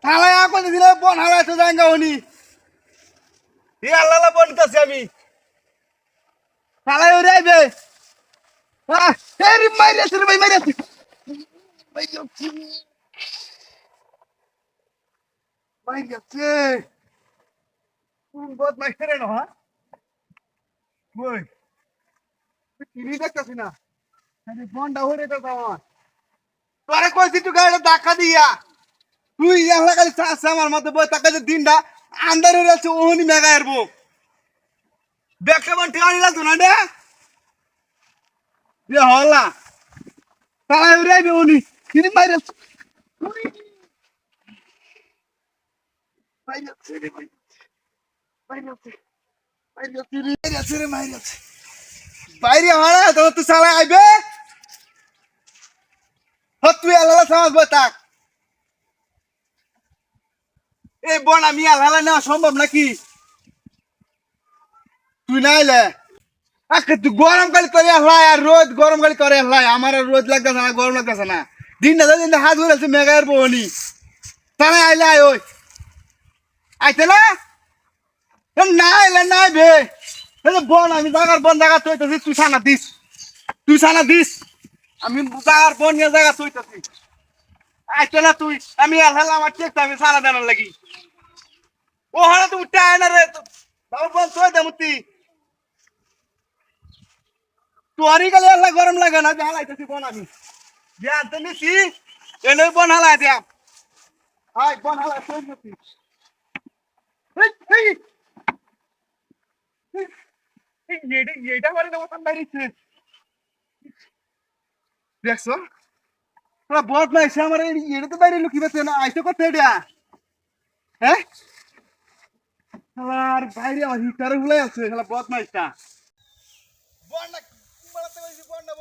হালাই আকো দিলে বন হালাই তো জাঙ্গা হনি ই আল্লাহ বনতাছি আমি হালাই ওরে আইবে এই মাইরাছে রে ভাই মাইরাছে মাইরাছে মাইরাছে কোন বদ মাইরে না হ্যাঁ কই টিভি দেখতাছি না আরে বনটা হরে তো আমার তোরে কইছি তুই গাড়িটা ধাক্কা দিয়া তুই ইয়ালা খালি চাচ্ছে আমার মতো বই তাকে যে দিনটা আন্দারে রয়েছে ওহনি মেগা এরবো দেখে মন ঠিকানি লাগতো না রে হলা তাই রে বেউনি কিনি মাইরে মাইরে রে মাইরে বাইরে হলা তো তুই সালা আইবে হত তুই আলাদা সমাজ বতাক এই বন আমি আলাদা নেওয়া সম্ভব নাকি তুই না আইলে আজকে তুই গরম কালি করে হলাই আর রোদ গরম কালি করে হলাই আমার আর রোদ লাগতেছে না গরম লাগতেছে না দিনটা হাত ঘুরেছে মেঘার বহনি তারা আইলে আয় ওই আইতে না না আইলে নাই বে বন আমি জাগার বন জায়গা তৈতেছি তুই সানা দিস আমি জাগার বন নিয়ে জায়গা তৈতেছি আইতে না তুই আমি আলহাল আমার চেক আমি সানা দেনার লাগি ও হলে তুই উঠতে আয় না রে বন তৈ দে মুতি তোরই গেলে আল্লাহ গরম লাগে না যে হালাইতেছি বন আমি যে আনতে নিছি এনে বন হালাই দিয়া হাই বন হালাই তৈ মুতি এইটা করে দেবো তার বাইরেছে দেখছো তোরা বদ না এসে আমার এটা তো বাইরে লুকিয়ে পাচ্ছে না আইসে করতে এটা হ্যাঁ আর বাইরে আমার হিটারে ভুলে আছে বদ না এটা বন্যা বন্যা